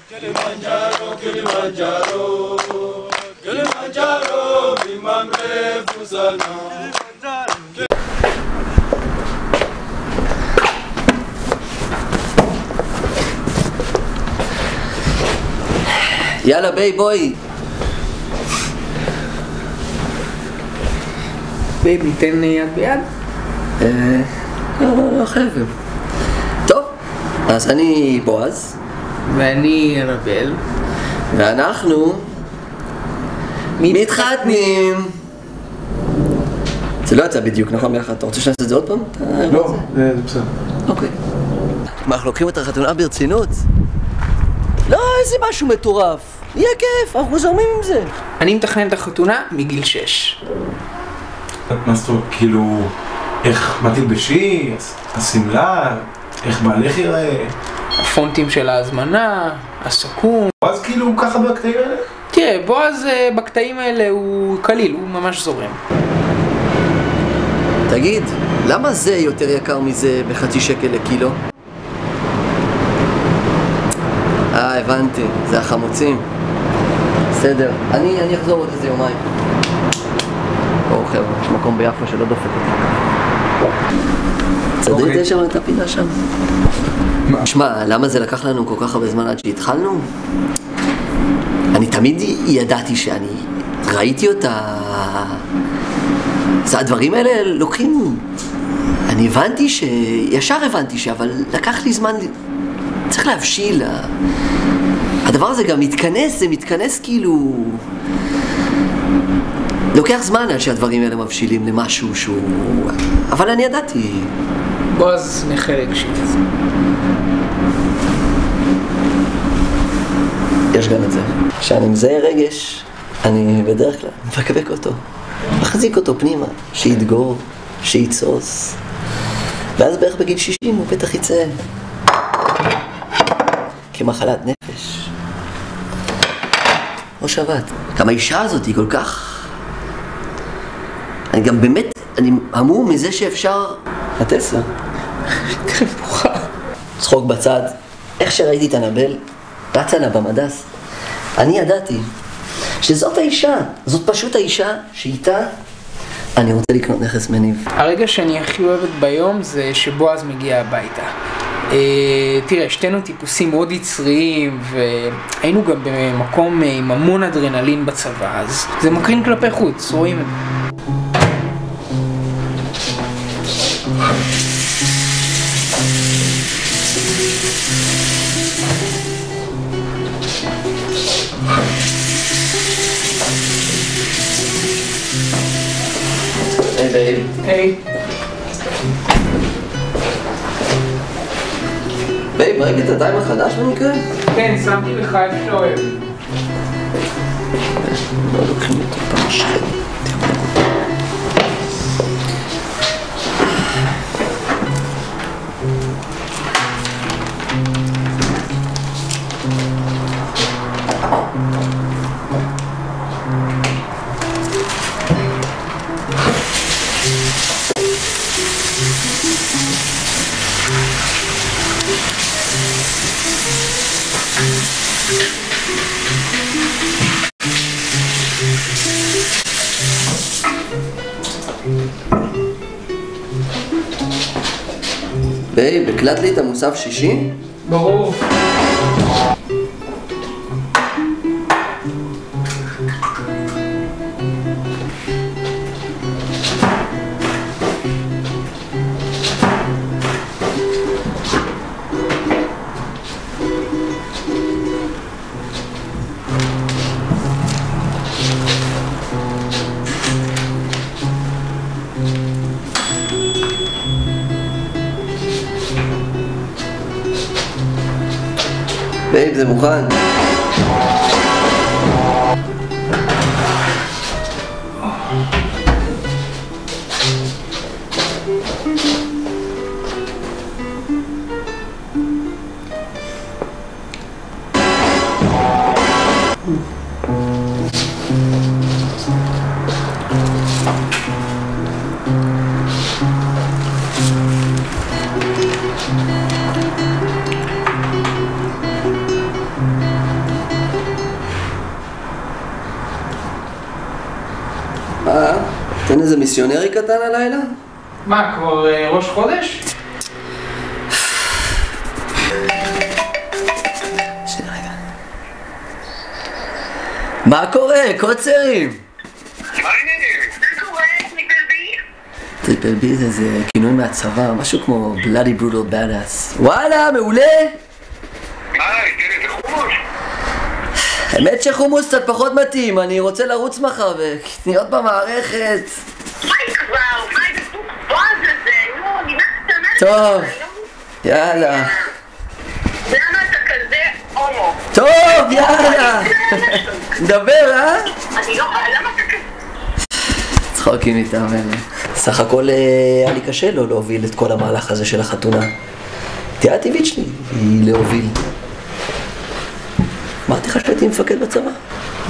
Kilimanjaro, Kilimanjaro, Kilimanjaro, mlima mrefu sana. יאללה ביי בואי. בייב, ניתן יד ביד? לא חייבים. טוב, אז אני בועז. ואני ארבל. ואנחנו מתחתנים. זה לא יצא בדיוק, נכון ביחד? אתה רוצה שנעשה את זה עוד פעם? לא, זה בסדר. אוקיי. מה, אנחנו לוקחים את החתונה ברצינות? לא, איזה משהו מטורף. יהיה כיף, אנחנו זורמים עם זה. אני מתכנן את החתונה מגיל 6. מה זאת אומרת, כאילו, איך מה תלבשי, השמלה, איך בעלך ייראה? הפונטים של ההזמנה, הסכו"ם. אז כאילו ככה בקטעים האלה? תראה, בועז בקטעים האלה הוא קליל, הוא ממש זורם. תגיד, למה זה יותר יקר מזה בחצי שקל לקילו? הבנתי, זה החמוצים. בסדר, אני אחזור עוד איזה יומיים. בואו חבר'ה, יש מקום ביפו שלא דופק אותי. צדית יש שם את הפינה שם? שמע, למה זה לקח לנו כל כך הרבה זמן עד שהתחלנו? אני תמיד ידעתי שאני ראיתי אותה. זה הדברים האלה לוקחים. אני הבנתי ישר הבנתי אבל לקח לי זמן, צריך להבשיל. הדבר הזה גם מתכנס, זה מתכנס כאילו... לוקח זמן עד שהדברים האלה מבשילים למשהו שהוא... אבל אני ידעתי. בועז מחלק שיט. יש גם את זה. כשאני מזהה רגש, אני בדרך כלל מקבק אותו. מחזיק אותו פנימה, שיתגור, שיצוס. ואז בערך בגיל 60 הוא בטח יצא כמחלת נפש. או שבת. גם האישה הזאת היא כל כך... אני גם באמת, אני המום מזה שאפשר... הטסלה. כרפוחה. צחוק בצד. איך שראיתי את הנבל, רצה לה במדס. אני ידעתי שזאת האישה, זאת פשוט האישה שאיתה אני רוצה לקנות נכס מניב. הרגע שאני הכי אוהבת ביום זה שבועז מגיע הביתה. תראה, שתינו טיפוסים מאוד יצריים והיינו גם במקום עם המון אדרנלין בצבא, אז זה מקרין כלפי חוץ, רואים את זה. היי בייב. היי. בייב, ראית את הטיים החדש במקרה? כן, שמתי לך איפה שאתה אוהב. לא לוקחים אותו פעם שכן. בייב, הקלט לי את המוסף שישי? ברור. בייב, זה מוכן. איזה מיסיונרי קטן הלילה? מה, כבר ראש חודש? שנייה רגע. מה קורה? קוצרים! טריפל בי זה כינוי מהצבא, משהו כמו Bloody Brutal Badass. וואלה, מעולה! תראה, זה חומוס. האמת שחומוס קצת פחות מתאים, אני רוצה לרוץ מחר וקניות במערכת. היי כבר, מה זה סוג בוז הזה? נו, נימה קטנה. טוב, יאללה. למה אתה כזה הומו? טוב, יאללה! נדבר, אה? אני לא... למה אתה כזה? צחוקים איתם אלה. סך הכל היה לי קשה לו להוביל את כל המהלך הזה של החתונה. תהיה הטבעית שלי היא להוביל. אמרתי לך שהייתי מפקד בצבא?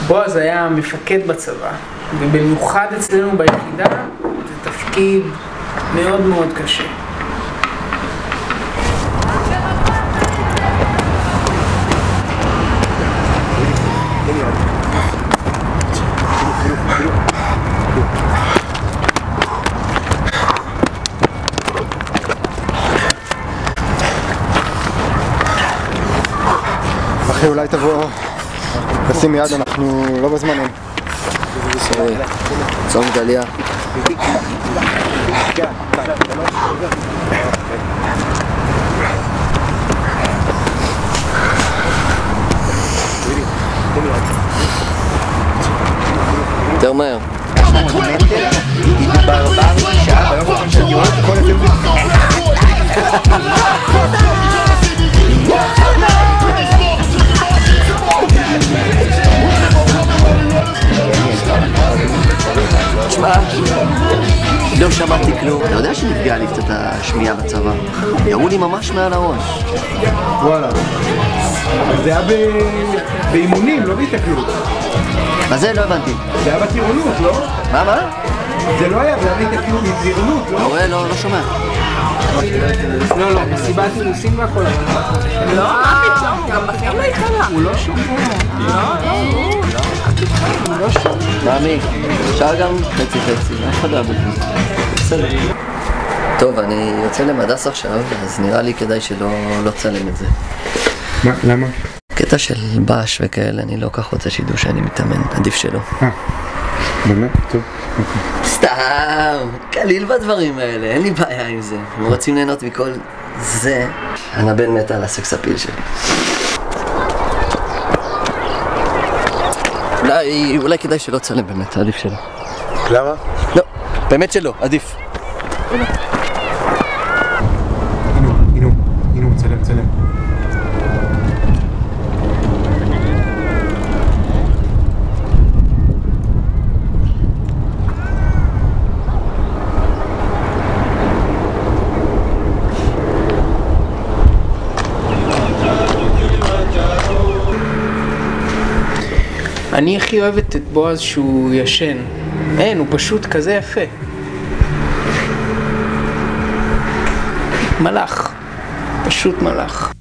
בועז היה מפקד בצבא, ובמיוחד אצלנו ביחידה זה תפקיד מאוד מאוד קשה. אחי, אולי תבוא לשים יד, אנחנו לא בזמנים. סורי, צום גליה. יותר מהר. תשמע, לא שמעתי כלום. אתה יודע שנפגע לי קצת השמיעה בצבא? יראו לי ממש מעל הראש. וואלה. זה היה באימונים, לא בהתקלות. מה זה? לא הבנתי. זה היה בטירונות, לא? מה? זה לא היה, זה היה בהתקלות, בטירונות, לא? רואה, לא שומע. לא, מסיבת אינוסים והכל. לא, מה פתאום? גם בכם לא התקלה. הוא לא שומע. הוא לא שומע. מאמי, אפשר גם חצי, אף אחד לא יעבוד בזה. בסדר. טוב, אני יוצא למדס עכשיו, אז נראה לי כדאי שלא צלם את זה. מה? למה? קטע של בש וכאלה, אני לא כך רוצה שידעו שאני מתאמן, עדיף שלא. באמת? טוב. סתם, קליל בדברים האלה, אין לי בעיה עם זה. אם רוצים ליהנות מכל זה, הנבן מתה על הסקס אפיל שלי. אולי כדאי שלא צלם באמת, עדיף שלא. למה? לא, באמת שלא, עדיף. הנה, צלם. אני הכי אוהבת את בועז שהוא ישן. אין, הוא פשוט כזה יפה. מלאך. פשוט מלאך.